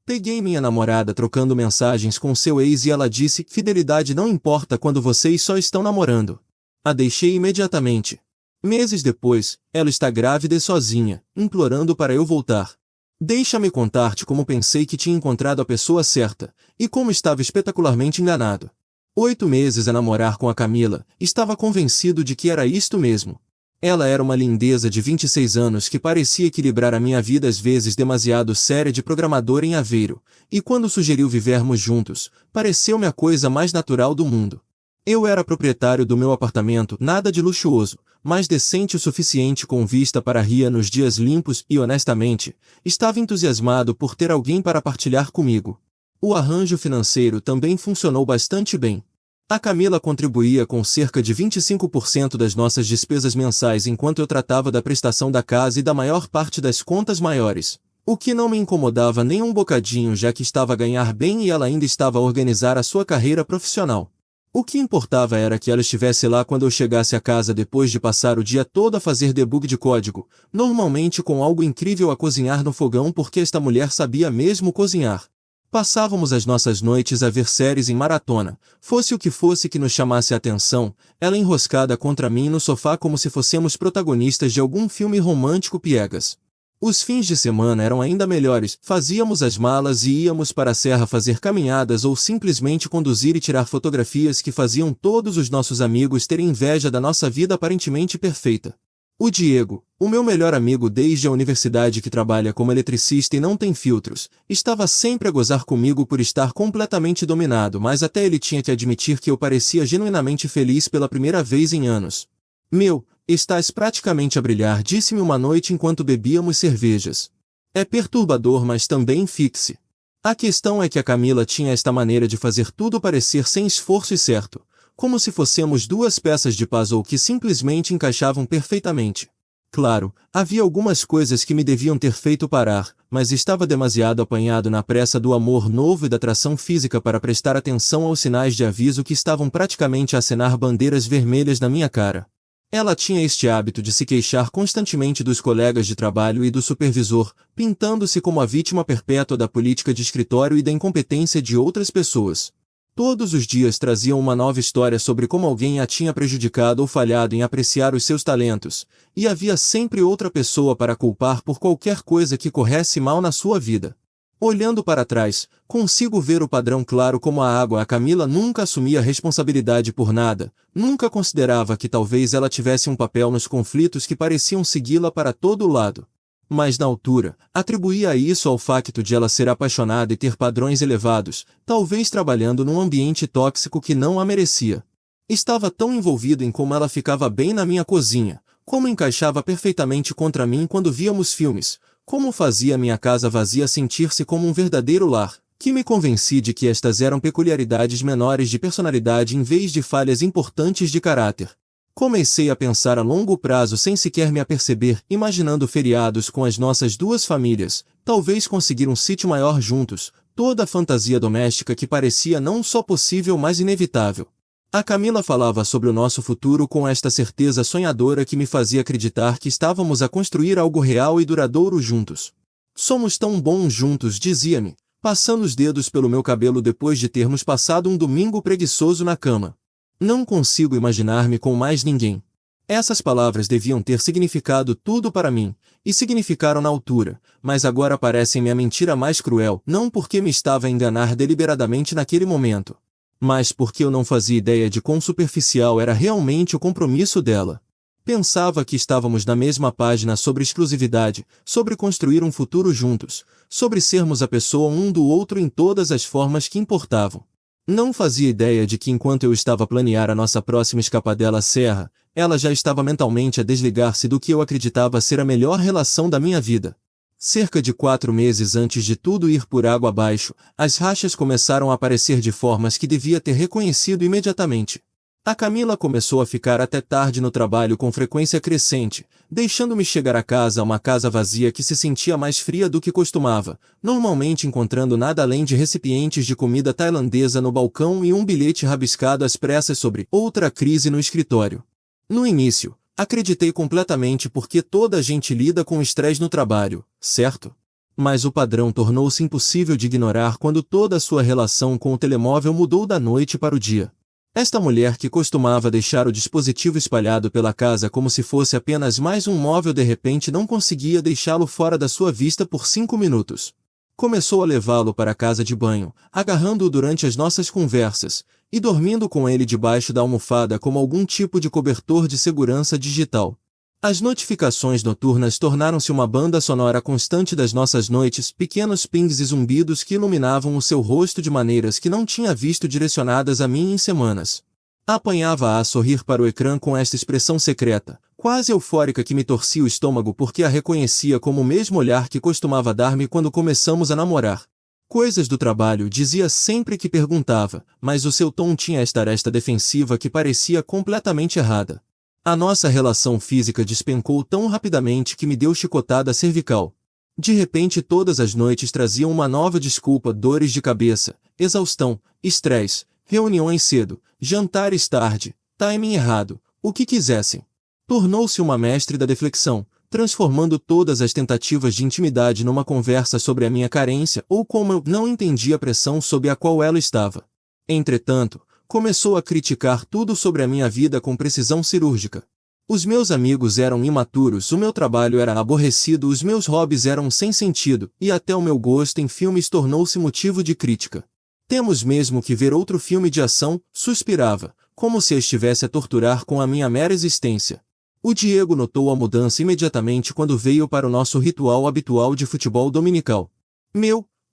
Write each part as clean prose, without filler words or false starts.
Peguei minha namorada trocando mensagens com seu ex e ela disse: fidelidade não importa quando vocês só estão namorando. A deixei imediatamente. Meses depois, ela está grávida e sozinha, implorando para eu voltar. Deixa-me contar-te como pensei que tinha encontrado a pessoa certa, e como estava espetacularmente enganado. 8 meses a namorar com a Camila, estava convencido de que era isto mesmo. Ela era uma lindeza de 26 anos que parecia equilibrar a minha vida às vezes demasiado séria de programador em Aveiro, e quando sugeriu vivermos juntos, pareceu-me a coisa mais natural do mundo. Eu era proprietário do meu apartamento, nada de luxuoso, mas decente o suficiente com vista para ria nos dias limpos e, honestamente, estava entusiasmado por ter alguém para partilhar comigo. O arranjo financeiro também funcionou bastante bem. A Camila contribuía com cerca de 25% das nossas despesas mensais enquanto eu tratava da prestação da casa e da maior parte das contas maiores, o que não me incomodava nem um bocadinho já que estava a ganhar bem e ela ainda estava a organizar a sua carreira profissional. O que importava era que ela estivesse lá quando eu chegasse a casa depois de passar o dia todo a fazer debug de código, normalmente com algo incrível a cozinhar no fogão porque esta mulher sabia mesmo cozinhar. Passávamos as nossas noites a ver séries em maratona, fosse o que fosse que nos chamasse a atenção, ela enroscada contra mim no sofá como se fossemos protagonistas de algum filme romântico piegas. Os fins de semana eram ainda melhores, fazíamos as malas e íamos para a serra fazer caminhadas ou simplesmente conduzir e tirar fotografias que faziam todos os nossos amigos terem inveja da nossa vida aparentemente perfeita. O Diego, o meu melhor amigo desde a universidade que trabalha como eletricista e não tem filtros, estava sempre a gozar comigo por estar completamente dominado, mas até ele tinha que admitir que eu parecia genuinamente feliz pela primeira vez em anos. Meu, estás praticamente a brilhar, disse-me uma noite enquanto bebíamos cervejas. É perturbador, mas também fixe. A questão é que a Camila tinha esta maneira de fazer tudo parecer sem esforço e certo, como se fossemos duas peças de puzzle que simplesmente encaixavam perfeitamente. Claro, havia algumas coisas que me deviam ter feito parar, mas estava demasiado apanhado na pressa do amor novo e da atração física para prestar atenção aos sinais de aviso que estavam praticamente a acenar bandeiras vermelhas na minha cara. Ela tinha este hábito de se queixar constantemente dos colegas de trabalho e do supervisor, pintando-se como a vítima perpétua da política de escritório e da incompetência de outras pessoas. Todos os dias traziam uma nova história sobre como alguém a tinha prejudicado ou falhado em apreciar os seus talentos, e havia sempre outra pessoa para culpar por qualquer coisa que corresse mal na sua vida. Olhando para trás, consigo ver o padrão claro como a água. A Camila nunca assumia responsabilidade por nada, nunca considerava que talvez ela tivesse um papel nos conflitos que pareciam segui-la para todo lado. Mas na altura, atribuía isso ao facto de ela ser apaixonada e ter padrões elevados, talvez trabalhando num ambiente tóxico que não a merecia. Estava tão envolvido em como ela ficava bem na minha cozinha, como encaixava perfeitamente contra mim quando víamos filmes, como fazia minha casa vazia sentir-se como um verdadeiro lar, que me convenci de que estas eram peculiaridades menores de personalidade em vez de falhas importantes de caráter. Comecei a pensar a longo prazo sem sequer me aperceber, imaginando feriados com as nossas duas famílias, talvez conseguir um sítio maior juntos, toda a fantasia doméstica que parecia não só possível mas inevitável. A Camila falava sobre o nosso futuro com esta certeza sonhadora que me fazia acreditar que estávamos a construir algo real e duradouro juntos. Somos tão bons juntos, dizia-me, passando os dedos pelo meu cabelo depois de termos passado um domingo preguiçoso na cama. Não consigo imaginar-me com mais ninguém. Essas palavras deviam ter significado tudo para mim, e significaram na altura, mas agora parecem-me a mentira mais cruel, não porque me estava a enganar deliberadamente naquele momento, mas porque eu não fazia ideia de quão superficial era realmente o compromisso dela. Pensava que estávamos na mesma página sobre exclusividade, sobre construir um futuro juntos, sobre sermos a pessoa um do outro em todas as formas que importavam. Não fazia ideia de que enquanto eu estava a planear a nossa próxima escapadela à serra, ela já estava mentalmente a desligar-se do que eu acreditava ser a melhor relação da minha vida. Cerca de 4 meses antes de tudo ir por água abaixo, as rachas começaram a aparecer de formas que devia ter reconhecido imediatamente. A Camila começou a ficar até tarde no trabalho com frequência crescente, deixando-me chegar a casa, uma casa vazia que se sentia mais fria do que costumava, normalmente encontrando nada além de recipientes de comida tailandesa no balcão e um bilhete rabiscado às pressas sobre outra crise no escritório. No início, acreditei completamente porque toda a gente lida com estresse no trabalho, certo? Mas o padrão tornou-se impossível de ignorar quando toda a sua relação com o telemóvel mudou da noite para o dia. Esta mulher que costumava deixar o dispositivo espalhado pela casa como se fosse apenas mais um móvel de repente não conseguia deixá-lo fora da sua vista por 5 minutos. Começou a levá-lo para a casa de banho, agarrando-o durante as nossas conversas, e dormindo com ele debaixo da almofada como algum tipo de cobertor de segurança digital. As notificações noturnas tornaram-se uma banda sonora constante das nossas noites, pequenos pings e zumbidos que iluminavam o seu rosto de maneiras que não tinha visto direcionadas a mim em semanas. Apanhava-a a sorrir para o ecrã com esta expressão secreta, quase eufórica que me torcia o estômago porque a reconhecia como o mesmo olhar que costumava dar-me quando começamos a namorar. Coisas do trabalho dizia sempre que perguntava, mas o seu tom tinha esta aresta defensiva que parecia completamente errada. A nossa relação física despencou tão rapidamente que me deu chicotada cervical. De repente todas as noites traziam uma nova desculpa, dores de cabeça, exaustão, estresse, reuniões cedo, jantares tarde, timing errado, o que quisessem. Tornou-se uma mestre da deflexão, transformando todas as tentativas de intimidade numa conversa sobre a minha carência ou como eu não entendia a pressão sob a qual ela estava. Entretanto, começou a criticar tudo sobre a minha vida com precisão cirúrgica. Os meus amigos eram imaturos, o meu trabalho era aborrecido, os meus hobbies eram sem sentido, e até o meu gosto em filmes tornou-se motivo de crítica. Temos mesmo que ver outro filme de ação, suspirava, como se estivesse a torturar com a minha mera existência. O Diego notou a mudança imediatamente quando veio para o nosso ritual habitual de futebol dominical.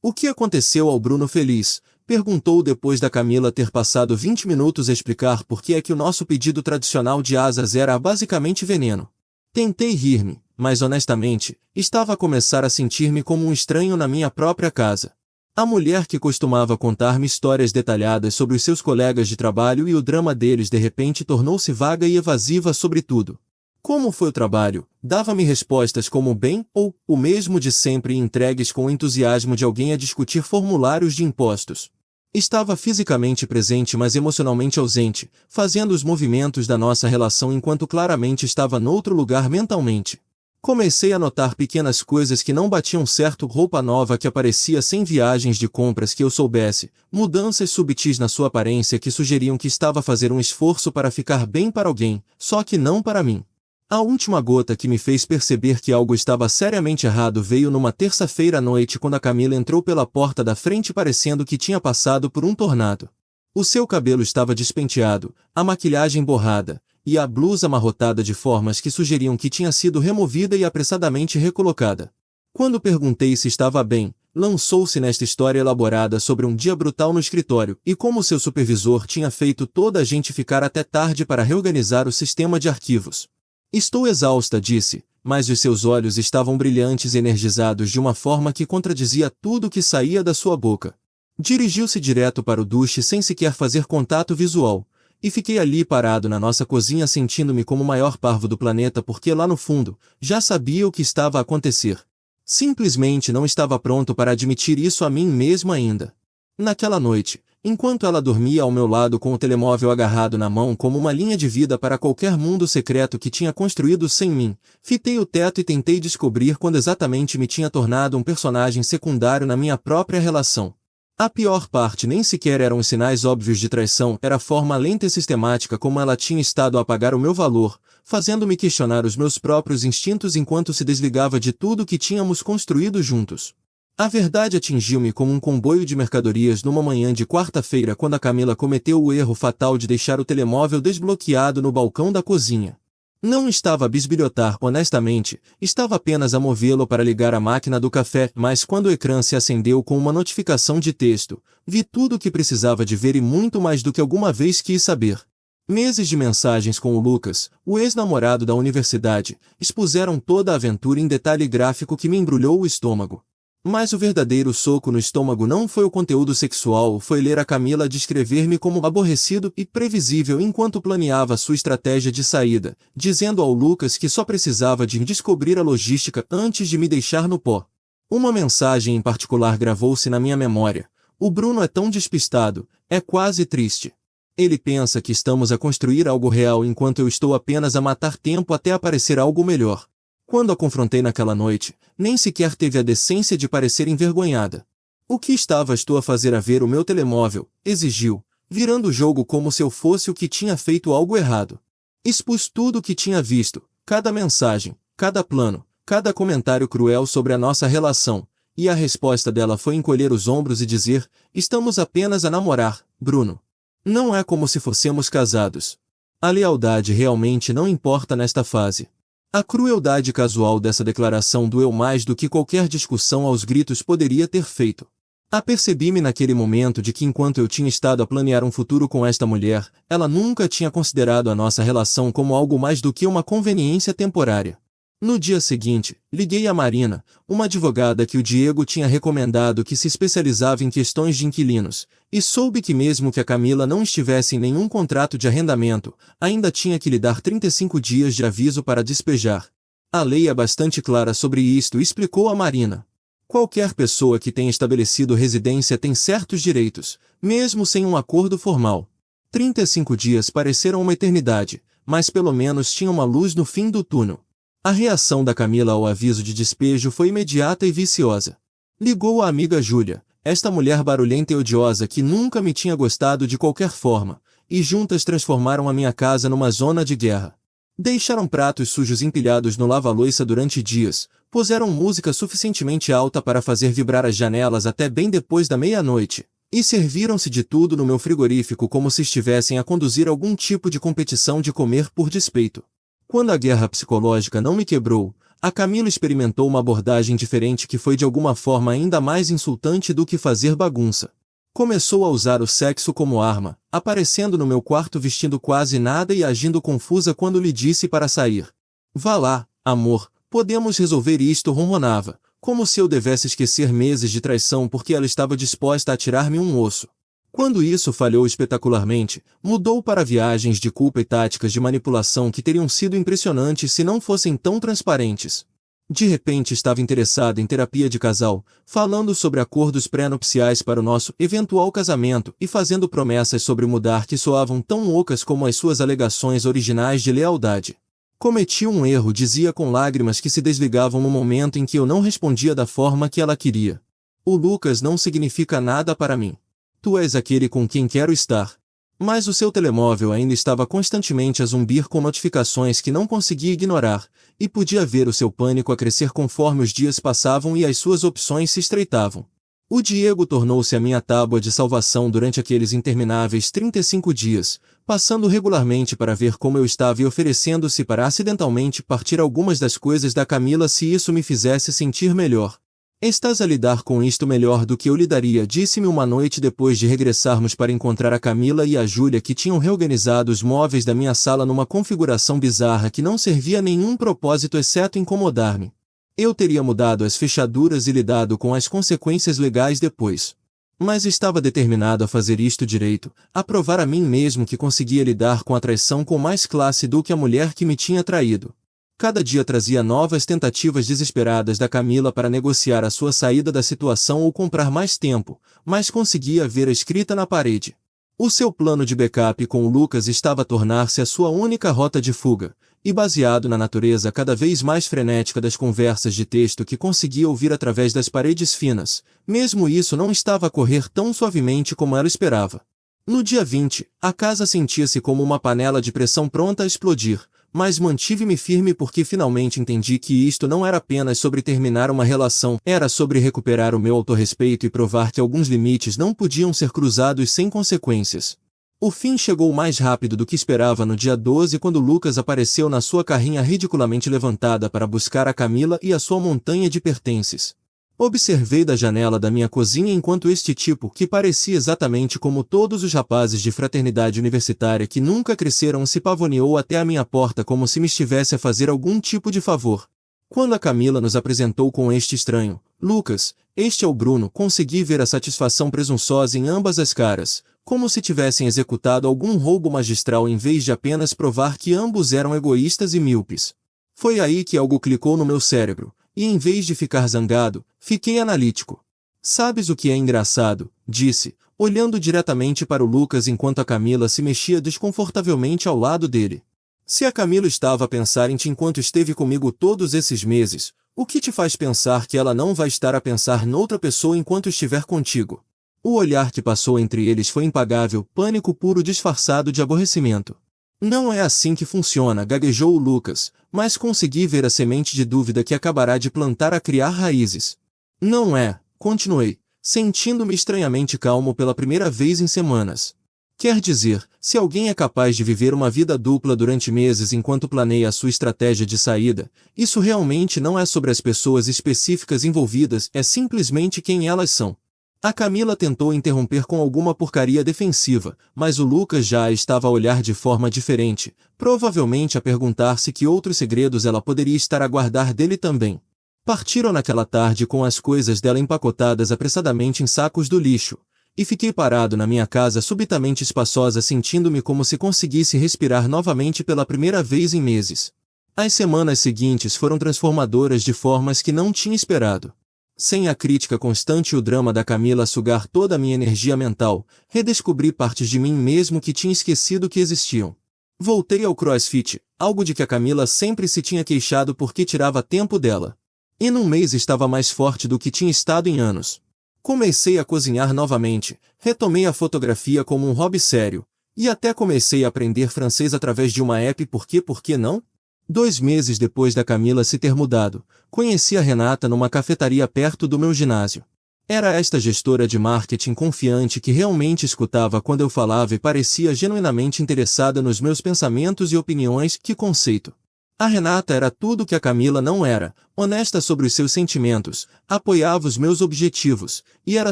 O que aconteceu ao Bruno Feliz? Perguntou depois da Camila ter passado 20 minutos a explicar por que é que o nosso pedido tradicional de asas era basicamente veneno. Tentei rir-me, mas honestamente, estava a começar a sentir-me como um estranho na minha própria casa. A mulher que costumava contar-me histórias detalhadas sobre os seus colegas de trabalho e o drama deles de repente tornou-se vaga e evasiva sobre tudo. Como foi o trabalho? Dava-me respostas como bem ou o mesmo de sempre entregues com o entusiasmo de alguém a discutir formulários de impostos. Estava fisicamente presente mas emocionalmente ausente, fazendo os movimentos da nossa relação enquanto claramente estava noutro lugar mentalmente. Comecei a notar pequenas coisas que não batiam certo, roupa nova que aparecia sem viagens de compras que eu soubesse, mudanças subtis na sua aparência que sugeriam que estava a fazer um esforço para ficar bem para alguém, só que não para mim. A última gota que me fez perceber que algo estava seriamente errado veio numa terça-feira à noite quando a Camila entrou pela porta da frente parecendo que tinha passado por um tornado. O seu cabelo estava despenteado, a maquilhagem borrada, e a blusa amarrotada de formas que sugeriam que tinha sido removida e apressadamente recolocada. Quando perguntei se estava bem, lançou-se nesta história elaborada sobre um dia brutal no escritório e como seu supervisor tinha feito toda a gente ficar até tarde para reorganizar o sistema de arquivos. Estou exausta, disse, mas os seus olhos estavam brilhantes e energizados de uma forma que contradizia tudo que saía da sua boca. Dirigiu-se direto para o duche sem sequer fazer contato visual, e fiquei ali parado na nossa cozinha sentindo-me como o maior parvo do planeta porque lá no fundo, já sabia o que estava a acontecer. Simplesmente não estava pronto para admitir isso a mim mesmo ainda. Naquela noite, enquanto ela dormia ao meu lado com o telemóvel agarrado na mão como uma linha de vida para qualquer mundo secreto que tinha construído sem mim, fitei o teto e tentei descobrir quando exatamente me tinha tornado um personagem secundário na minha própria relação. A pior parte nem sequer eram os sinais óbvios de traição, era a forma lenta e sistemática como ela tinha estado a apagar o meu valor, fazendo-me questionar os meus próprios instintos enquanto se desligava de tudo que tínhamos construído juntos. A verdade atingiu-me como um comboio de mercadorias numa manhã de quarta-feira quando a Camila cometeu o erro fatal de deixar o telemóvel desbloqueado no balcão da cozinha. Não estava a bisbilhotar, honestamente, estava apenas a movê-lo para ligar a máquina do café, mas quando o ecrã se acendeu com uma notificação de texto, vi tudo o que precisava de ver e muito mais do que alguma vez quis saber. Meses de mensagens com o Lucas, o ex-namorado da universidade, expuseram toda a aventura em detalhe gráfico que me embrulhou o estômago. Mas o verdadeiro soco no estômago não foi o conteúdo sexual, foi ler a Camila descrever-me como aborrecido e previsível enquanto planeava sua estratégia de saída, dizendo ao Lucas que só precisava de descobrir a logística antes de me deixar no pó. Uma mensagem em particular gravou-se na minha memória. O Bruno é tão despistado, é quase triste. Ele pensa que estamos a construir algo real enquanto eu estou apenas a matar tempo até aparecer algo melhor. Quando a confrontei naquela noite, nem sequer teve a decência de parecer envergonhada. O que estavas tu a fazer a ver o meu telemóvel? Exigiu, virando o jogo como se eu fosse o que tinha feito algo errado. Expus tudo o que tinha visto, cada mensagem, cada plano, cada comentário cruel sobre a nossa relação, e a resposta dela foi encolher os ombros e dizer: estamos apenas a namorar, Bruno. Não é como se fossemos casados. A lealdade realmente não importa nesta fase. A crueldade casual dessa declaração doeu mais do que qualquer discussão aos gritos poderia ter feito. Apercebi-me naquele momento de que enquanto eu tinha estado a planear um futuro com esta mulher, ela nunca tinha considerado a nossa relação como algo mais do que uma conveniência temporária. No dia seguinte, liguei a Marina, uma advogada que o Diego tinha recomendado que se especializava em questões de inquilinos, e soube que mesmo que a Camila não estivesse em nenhum contrato de arrendamento, ainda tinha que lhe dar 35 dias de aviso para despejar. A lei é bastante clara sobre isto, explicou a Marina. Qualquer pessoa que tenha estabelecido residência tem certos direitos, mesmo sem um acordo formal. 35 dias pareceram uma eternidade, mas pelo menos tinha uma luz no fim do túnel. A reação da Camila ao aviso de despejo foi imediata e viciosa. Ligou à amiga Júlia, esta mulher barulhenta e odiosa que nunca me tinha gostado de qualquer forma, e juntas transformaram a minha casa numa zona de guerra. Deixaram pratos sujos empilhados no lava-loiça durante dias, puseram música suficientemente alta para fazer vibrar as janelas até bem depois da meia-noite, e serviram-se de tudo no meu frigorífico como se estivessem a conduzir algum tipo de competição de comer por despeito. Quando a guerra psicológica não me quebrou, a Camila experimentou uma abordagem diferente que foi de alguma forma ainda mais insultante do que fazer bagunça. Começou a usar o sexo como arma, aparecendo no meu quarto vestindo quase nada e agindo confusa quando lhe disse para sair. Vá lá, amor, podemos resolver isto, ronronava, como se eu devesse esquecer meses de traição porque ela estava disposta a tirar-me um osso. Quando isso falhou espetacularmente, mudou para viagens de culpa e táticas de manipulação que teriam sido impressionantes se não fossem tão transparentes. De repente estava interessada em terapia de casal, falando sobre acordos pré-nupciais para o nosso eventual casamento e fazendo promessas sobre mudar que soavam tão ocas como as suas alegações originais de lealdade. Cometi um erro, dizia com lágrimas que se desligavam no momento em que eu não respondia da forma que ela queria. O Lucas não significa nada para mim. Tu és aquele com quem quero estar. Mas o seu telemóvel ainda estava constantemente a zumbir com notificações que não conseguia ignorar, e podia ver o seu pânico a crescer conforme os dias passavam e as suas opções se estreitavam. O Diego tornou-se a minha tábua de salvação durante aqueles intermináveis 35 dias, passando regularmente para ver como eu estava e oferecendo-se para acidentalmente partir algumas das coisas da Camila se isso me fizesse sentir melhor. Estás a lidar com isto melhor do que eu lidaria, disse-me uma noite depois de regressarmos para encontrar a Camila e a Júlia que tinham reorganizado os móveis da minha sala numa configuração bizarra que não servia a nenhum propósito exceto incomodar-me. Eu teria mudado as fechaduras e lidado com as consequências legais depois. Mas estava determinado a fazer isto direito, a provar a mim mesmo que conseguia lidar com a traição com mais classe do que a mulher que me tinha traído. Cada dia trazia novas tentativas desesperadas da Camila para negociar a sua saída da situação ou comprar mais tempo, mas conseguia ver a escrita na parede. O seu plano de backup com o Lucas estava a tornar-se a sua única rota de fuga, e baseado na natureza cada vez mais frenética das conversas de texto que conseguia ouvir através das paredes finas, mesmo isso não estava a correr tão suavemente como ela esperava. No dia 20, a casa sentia-se como uma panela de pressão pronta a explodir, mas mantive-me firme porque finalmente entendi que isto não era apenas sobre terminar uma relação, era sobre recuperar o meu autorrespeito e provar que alguns limites não podiam ser cruzados sem consequências. O fim chegou mais rápido do que esperava no dia 12 quando Lucas apareceu na sua carrinha ridiculamente levantada para buscar a Camila e a sua montanha de pertences. Observei da janela da minha cozinha enquanto este tipo, que parecia exatamente como todos os rapazes de fraternidade universitária que nunca cresceram, se pavoneou até a minha porta como se me estivesse a fazer algum tipo de favor. Quando a Camila nos apresentou com este estranho, Lucas, este é o Bruno, consegui ver a satisfação presunçosa em ambas as caras, como se tivessem executado algum roubo magistral em vez de apenas provar que ambos eram egoístas e míopes. Foi aí que algo clicou no meu cérebro. E em vez de ficar zangado, fiquei analítico. Sabes o que é engraçado? Disse, olhando diretamente para o Lucas enquanto a Camila se mexia desconfortavelmente ao lado dele. Se a Camila estava a pensar em ti enquanto esteve comigo todos esses meses, o que te faz pensar que ela não vai estar a pensar noutra pessoa enquanto estiver contigo? O olhar que passou entre eles foi impagável, pânico puro disfarçado de aborrecimento. Não é assim que funciona, gaguejou o Lucas, mas consegui ver a semente de dúvida que acabará de plantar a criar raízes. Não é, continuei, sentindo-me estranhamente calmo pela primeira vez em semanas. Quer dizer, se alguém é capaz de viver uma vida dupla durante meses enquanto planeia a sua estratégia de saída, isso realmente não é sobre as pessoas específicas envolvidas, é simplesmente quem elas são. A Camila tentou interromper com alguma porcaria defensiva, mas o Lucas já a estava a olhar de forma diferente, provavelmente a perguntar-se que outros segredos ela poderia estar a guardar dele também. Partiram naquela tarde com as coisas dela empacotadas apressadamente em sacos do lixo, e fiquei parado na minha casa subitamente espaçosa sentindo-me como se conseguisse respirar novamente pela primeira vez em meses. As semanas seguintes foram transformadoras de formas que não tinha esperado. Sem a crítica constante e o drama da Camila sugar toda a minha energia mental, redescobri partes de mim mesmo que tinha esquecido que existiam. Voltei ao CrossFit, algo de que a Camila sempre se tinha queixado porque tirava tempo dela. E num mês estava mais forte do que tinha estado em anos. Comecei a cozinhar novamente, retomei a fotografia como um hobby sério, e até comecei a aprender francês através de uma app por que não? 2 meses depois da Camila se ter mudado, conheci a Renata numa cafetaria perto do meu ginásio. Era esta gestora de marketing confiante que realmente escutava quando eu falava e parecia genuinamente interessada nos meus pensamentos e opiniões. Que conceito! A Renata era tudo que a Camila não era, honesta sobre os seus sentimentos, apoiava os meus objetivos, e era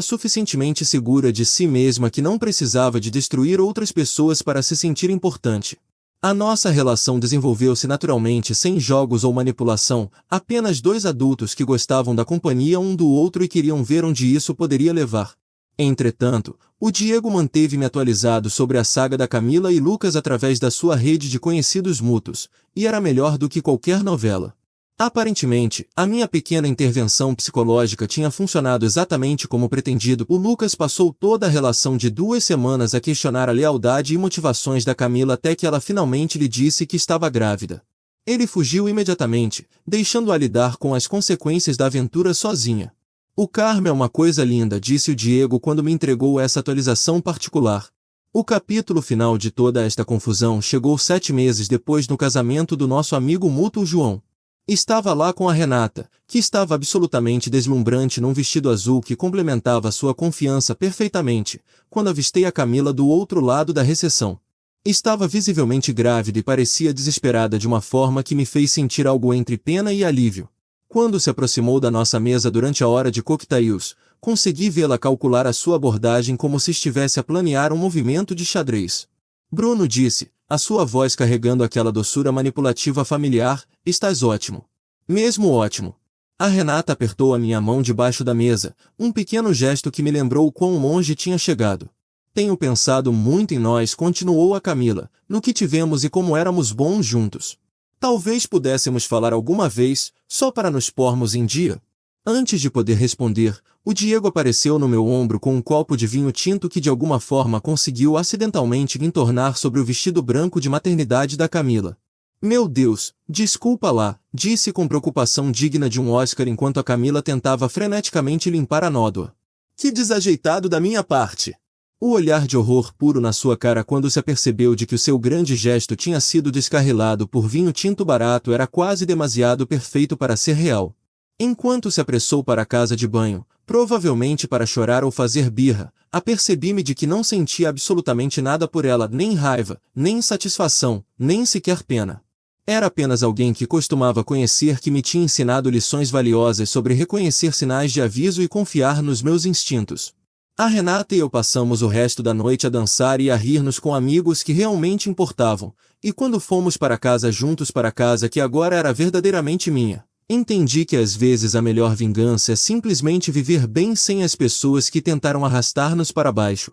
suficientemente segura de si mesma que não precisava de destruir outras pessoas para se sentir importante. A nossa relação desenvolveu-se naturalmente sem jogos ou manipulação, apenas 2 adultos que gostavam da companhia um do outro e queriam ver onde isso poderia levar. Entretanto, o Diego manteve-me atualizado sobre a saga da Camila e Lucas através da sua rede de conhecidos mútuos, e era melhor do que qualquer novela. Aparentemente, a minha pequena intervenção psicológica tinha funcionado exatamente como pretendido. O Lucas passou toda a relação de 2 semanas a questionar a lealdade e motivações da Camila até que ela finalmente lhe disse que estava grávida. Ele fugiu imediatamente, deixando-a lidar com as consequências da aventura sozinha. O karma é uma coisa linda, disse o Diego quando me entregou essa atualização particular. O capítulo final de toda esta confusão chegou 7 meses depois no casamento do nosso amigo mútuo João. Estava lá com a Renata, que estava absolutamente deslumbrante num vestido azul que complementava sua confiança perfeitamente, quando avistei a Camila do outro lado da recepção. Estava visivelmente grávida e parecia desesperada de uma forma que me fez sentir algo entre pena e alívio. Quando se aproximou da nossa mesa durante a hora de coquetéis, consegui vê-la calcular a sua abordagem como se estivesse a planear um movimento de xadrez. Bruno disse, a sua voz carregando aquela doçura manipulativa familiar, estás ótimo. Mesmo ótimo. A Renata apertou a minha mão debaixo da mesa, um pequeno gesto que me lembrou quão longe tinha chegado. Tenho pensado muito em nós, continuou a Camila, no que tivemos e como éramos bons juntos. Talvez pudéssemos falar alguma vez, só para nos pormos em dia. Antes de poder responder, o Diego apareceu no meu ombro com um copo de vinho tinto que de alguma forma conseguiu acidentalmente entornar sobre o vestido branco de maternidade da Camila. Meu Deus, desculpa lá, disse com preocupação digna de um Oscar enquanto a Camila tentava freneticamente limpar a nódoa. Que desajeitado da minha parte! O olhar de horror puro na sua cara quando se apercebeu de que o seu grande gesto tinha sido descarrilado por vinho tinto barato era quase demasiado perfeito para ser real. Enquanto se apressou para a casa de banho, provavelmente para chorar ou fazer birra, apercebi-me de que não sentia absolutamente nada por ela, nem raiva, nem satisfação, nem sequer pena. Era apenas alguém que costumava conhecer que me tinha ensinado lições valiosas sobre reconhecer sinais de aviso e confiar nos meus instintos. A Renata e eu passamos o resto da noite a dançar e a rir-nos com amigos que realmente importavam, e quando fomos para casa juntos para a casa que agora era verdadeiramente minha, entendi que às vezes a melhor vingança é simplesmente viver bem sem as pessoas que tentaram arrastar-nos para baixo.